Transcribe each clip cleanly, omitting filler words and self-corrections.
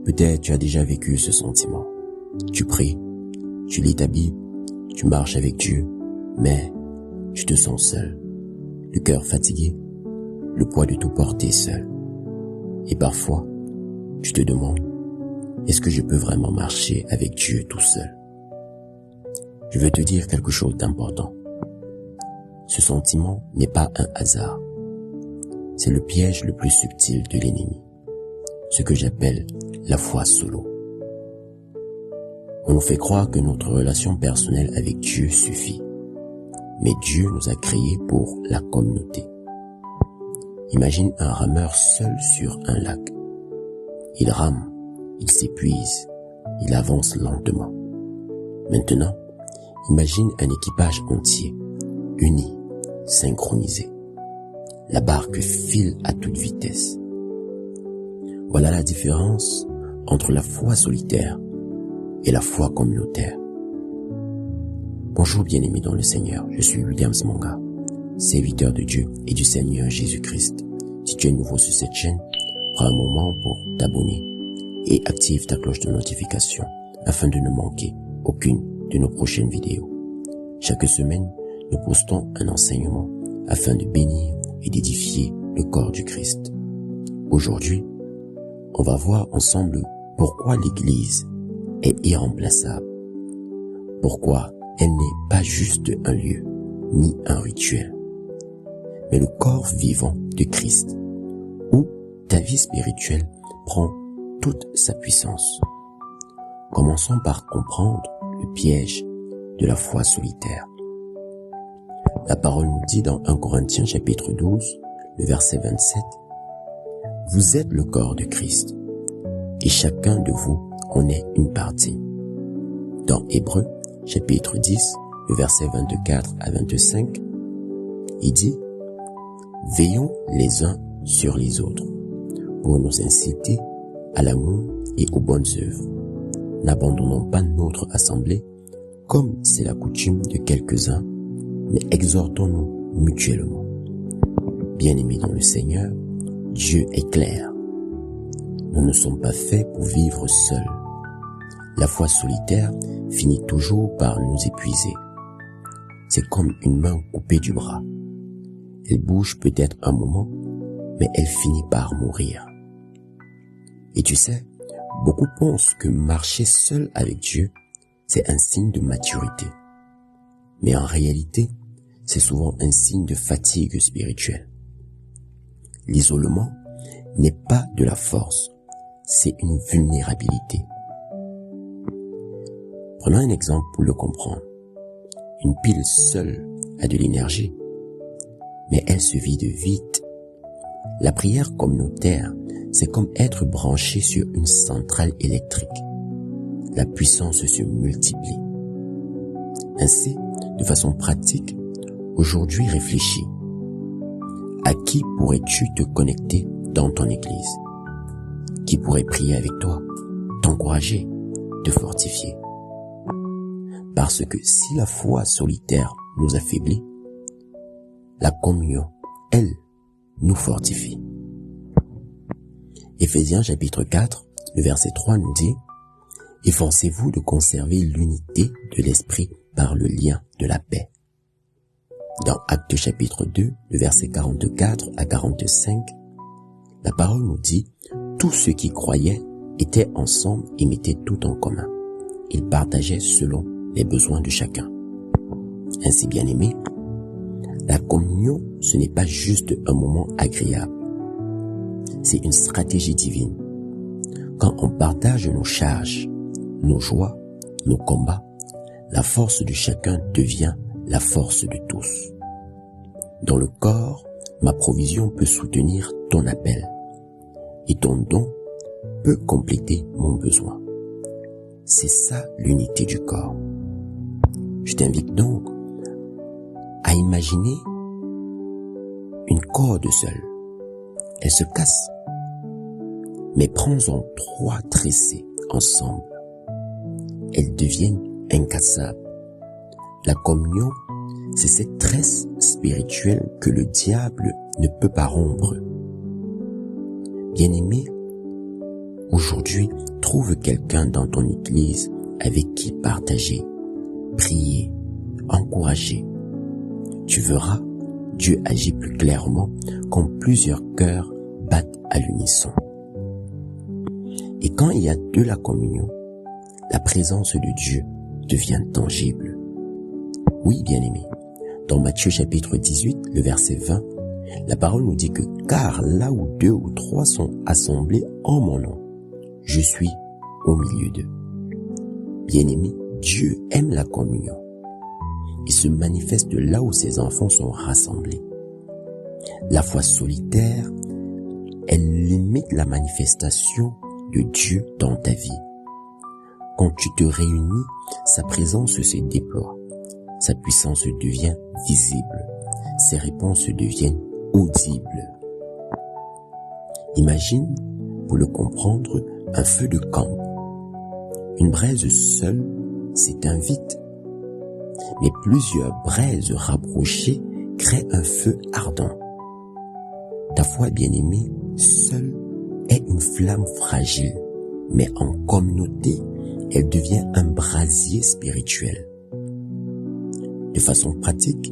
Peut-être tu as déjà vécu ce sentiment. Tu pries, tu lis ta Bible, tu marches avec Dieu, mais tu te sens seul, le cœur fatigué, le poids de tout porter seul. Et parfois, tu te demandes, est-ce que je peux vraiment marcher avec Dieu tout seul? Je veux te dire quelque chose d'important. Ce sentiment n'est pas un hasard. C'est le piège le plus subtil de l'ennemi, ce que j'appelle la foi solo. On nous fait croire que notre relation personnelle avec Dieu suffit. Mais Dieu nous a créés pour la communauté. Imagine un rameur seul sur un lac. Il rame, il s'épuise, il avance lentement. Maintenant, imagine un équipage entier, uni, synchronisé. La barque file à toute vitesse. Voilà la différence entre la foi solitaire et la foi communautaire. Bonjour bien-aimés dans le Seigneur, je suis Williams Monga, serviteur de Dieu et du Seigneur Jésus-Christ. Si tu es nouveau sur cette chaîne, prends un moment pour t'abonner et active ta cloche de notification afin de ne manquer aucune de nos prochaines vidéos. Chaque semaine, nous postons un enseignement afin de bénir et d'édifier le corps du Christ. Aujourd'hui, on va voir ensemble pourquoi l'Église est irremplaçable. Pourquoi elle n'est pas juste un lieu, ni un rituel, mais le corps vivant de Christ, où ta vie spirituelle prend toute sa puissance. Commençons par comprendre le piège de la foi solitaire. La parole nous dit dans 1 Corinthiens chapitre 12, le verset 27, « Vous êtes le corps de Christ, et chacun de vous en est une partie. » Dans Hébreux chapitre 10, le verset 24 à 25, il dit « Veillons les uns sur les autres, pour nous inciter à l'amour et aux bonnes œuvres. N'abandonnons pas notre assemblée, comme c'est la coutume de quelques-uns, mais exhortons-nous mutuellement. » Bien-aimés dans le Seigneur, Dieu est clair. Nous ne sommes pas faits pour vivre seuls. La foi solitaire finit toujours par nous épuiser. C'est comme une main coupée du bras. Elle bouge peut-être un moment, mais elle finit par mourir. Et tu sais, beaucoup pensent que marcher seul avec Dieu, c'est un signe de maturité. Mais en réalité, c'est souvent un signe de fatigue spirituelle. L'isolement n'est pas de la force, c'est une vulnérabilité. Prenons un exemple pour le comprendre. Une pile seule a de l'énergie, mais elle se vide vite. La prière communautaire, c'est comme être branché sur une centrale électrique. La puissance se multiplie. Ainsi, de façon pratique, aujourd'hui réfléchis. À qui pourrais-tu te connecter dans ton église? Qui pourrait prier avec toi, t'encourager, te fortifier? Parce que si la foi solitaire nous affaiblit, la communion, elle, nous fortifie. Éphésiens chapitre 4, le verset 3 nous dit « Efforcez-vous de conserver l'unité de l'esprit par le lien de la paix. » Dans Actes chapitre 2, le verset 44 à 45, la parole nous dit « Tous ceux qui croyaient étaient ensemble et mettaient tout en commun. Ils partageaient selon les besoins de chacun. » Ainsi, bien-aimés, la communion, ce n'est pas juste un moment agréable. C'est une stratégie divine. Quand on partage nos charges, nos joies, nos combats, la force de chacun devient la force de tous. Dans le corps, ma provision peut soutenir ton appel et ton don peut compléter mon besoin. C'est ça l'unité du corps. Je t'invite donc à imaginer une corde seule. Elle se casse, mais prends-en 3 tressés ensemble. Elles deviennent incassables. La communion, c'est cette tresse spirituelle que le diable ne peut pas rompre. Bien-aimé, Aujourd'hui, trouve quelqu'un dans ton église avec qui partager, prier, encourager. Tu verras, Dieu agit plus clairement quand plusieurs cœurs battent à l'unisson. Et quand il y a de la communion, la présence de Dieu devient tangible. Oui, bien-aimés, dans Matthieu chapitre 18, le verset 20, la parole nous dit que « Car là où 2 ou 3 sont assemblés en mon nom, je suis au milieu d'eux. » Bien-aimés, Dieu aime la communion. Il se manifeste là où ses enfants sont rassemblés. La foi solitaire, elle limite la manifestation de Dieu dans ta vie. Quand tu te réunis, sa présence se déploie. Sa puissance devient visible. Ses réponses deviennent audibles. Imagine, pour le comprendre, un feu de camp. Une braise seule s'éteint vite. Mais plusieurs braises rapprochées créent un feu ardent. Ta foi, bien-aimée, seule est une flamme fragile, mais en communauté, elle devient un brasier spirituel. De façon pratique,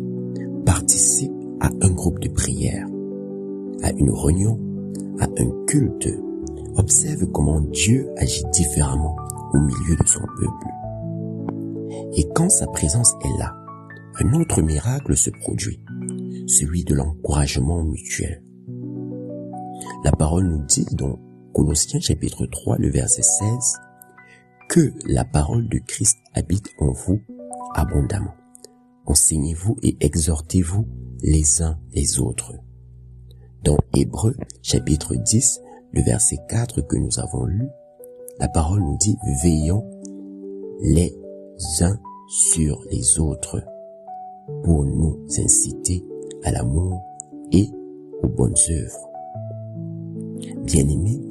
participe à un groupe de prière, à une réunion, à un culte. Observe comment Dieu agit différemment au milieu de son peuple. Et quand sa présence est là, un autre miracle se produit, celui de l'encouragement mutuel. La parole nous dit dans Colossiens chapitre 3, le verset 16, que la parole de Christ habite en vous abondamment. Enseignez-vous et exhortez-vous les uns les autres. Dans Hébreux chapitre 10, le verset 4 que nous avons lu, la parole nous dit « Veillons les uns sur les autres pour nous inciter à l'amour et aux bonnes œuvres. » Bien-aimés,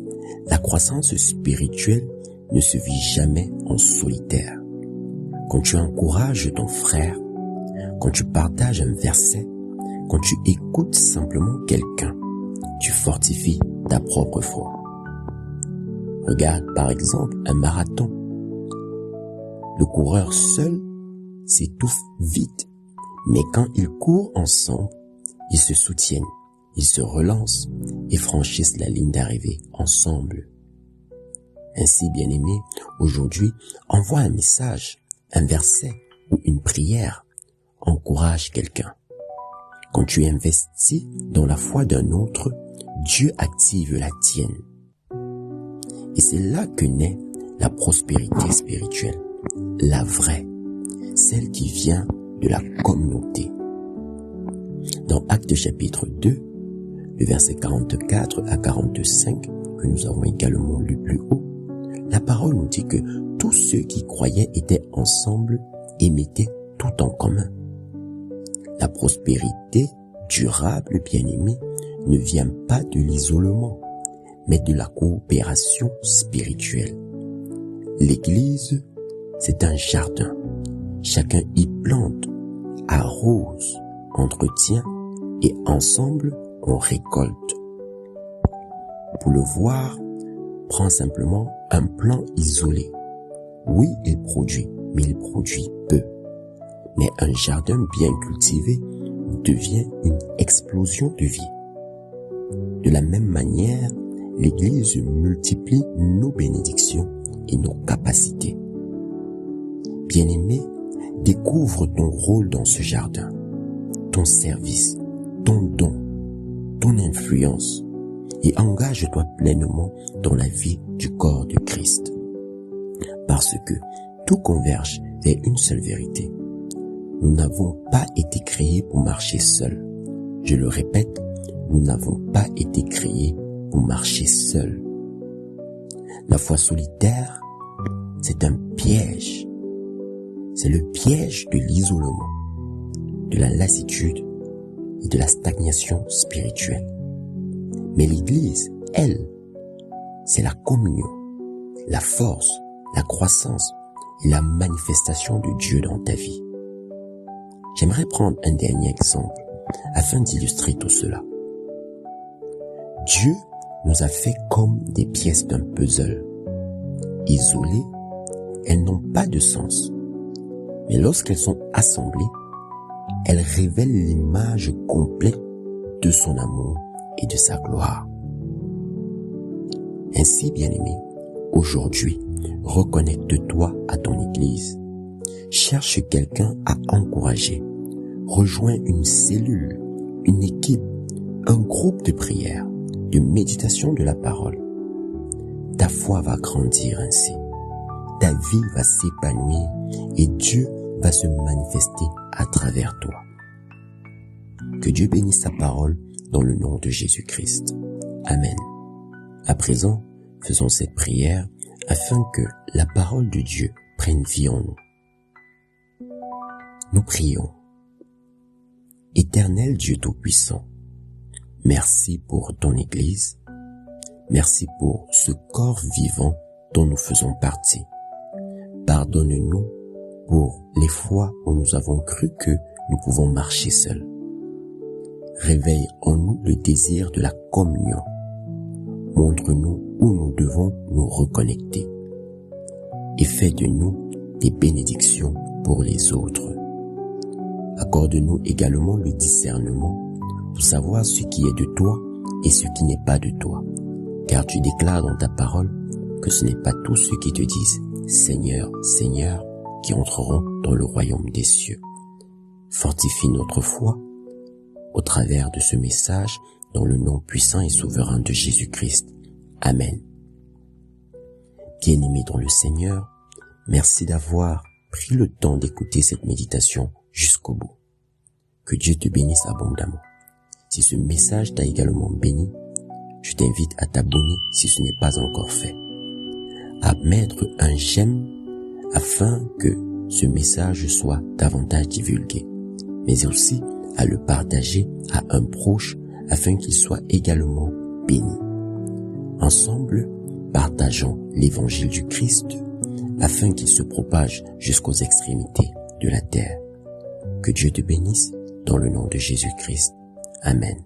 la croissance spirituelle ne se vit jamais en solitaire. Quand tu encourages ton frère, quand tu partages un verset, quand tu écoutes simplement quelqu'un, tu fortifies ta propre foi. Regarde par exemple un marathon. Le coureur seul s'étouffe vite, mais quand ils courent ensemble, ils se soutiennent, ils se relancent et franchissent la ligne d'arrivée ensemble. Ainsi, bien-aimé, aujourd'hui, envoie un message, un verset ou une prière. Encourage quelqu'un. Quand tu investis dans la foi d'un autre, Dieu active la tienne. Et c'est là que naît la prospérité spirituelle, la vraie, celle qui vient de la communauté. Dans Actes chapitre 2, le verset 44 à 45, que nous avons également lu plus haut, la parole nous dit que tous ceux qui croyaient étaient ensemble et mettaient tout en commun. La prospérité durable, bien-aimée, ne vient pas de l'isolement, mais de la coopération spirituelle. L'Église, c'est un jardin. Chacun y plante, arrose, entretient et ensemble on récolte. Pour le voir, prends simplement un plant isolé. Oui, il produit, mais il produit peu. Mais un jardin bien cultivé devient une explosion de vie. De la même manière, l'Église multiplie nos bénédictions et nos capacités. Bien-aimé, découvre ton rôle dans ce jardin, ton service, ton don, ton influence et engage-toi pleinement dans la vie du corps de Christ. Parce que tout converge vers une seule vérité. Nous n'avons pas été créés pour marcher seuls. Je le répète, nous n'avons pas été créés pour marcher seuls. La foi solitaire, c'est un piège. C'est le piège de l'isolement, de la lassitude et de la stagnation spirituelle. Mais l'Église, elle, c'est la communion, la force, la croissance et la manifestation de Dieu dans ta vie. J'aimerais prendre un dernier exemple afin d'illustrer tout cela. Dieu nous a fait comme des pièces d'un puzzle. Isolées, elles n'ont pas de sens. Mais lorsqu'elles sont assemblées, elles révèlent l'image complète de son amour et de sa gloire. Ainsi, bien-aimé, aujourd'hui, reconnecte-toi à ton Église. Cherche quelqu'un à encourager. Rejoins une cellule, une équipe, un groupe de prière, de méditation de la parole. Ta foi va grandir ainsi. Ta vie va s'épanouir et Dieu va se manifester à travers toi. Que Dieu bénisse sa parole dans le nom de Jésus-Christ. Amen. À présent, faisons cette prière afin que la parole de Dieu prenne vie en nous. Nous prions. Éternel Dieu Tout-Puissant, merci pour ton Église, merci pour ce corps vivant dont nous faisons partie. Pardonne-nous pour les fois où nous avons cru que nous pouvons marcher seuls. Réveille en nous le désir de la communion. Montre-nous où nous devons nous reconnecter. Et fais de nous des bénédictions pour les autres. Accorde-nous également le discernement pour savoir ce qui est de toi et ce qui n'est pas de toi. Car tu déclares dans ta parole que ce n'est pas tous ceux qui te disent « Seigneur, Seigneur » qui entreront dans le royaume des cieux. Fortifie notre foi au travers de ce message dans le nom puissant et souverain de Jésus-Christ. Amen. Bien-aimé dans le Seigneur, merci d'avoir pris le temps d'écouter cette méditation jusqu'au bout. Que Dieu te bénisse abondamment. Si ce message t'a également béni, je t'invite à t'abonner si ce n'est pas encore fait, à mettre un j'aime afin que ce message soit davantage divulgué, mais aussi à le partager à un proche afin qu'il soit également béni. Ensemble, partageons l'évangile du Christ afin qu'il se propage jusqu'aux extrémités de la terre. Que Dieu te bénisse dans le nom de Jésus-Christ. Amen.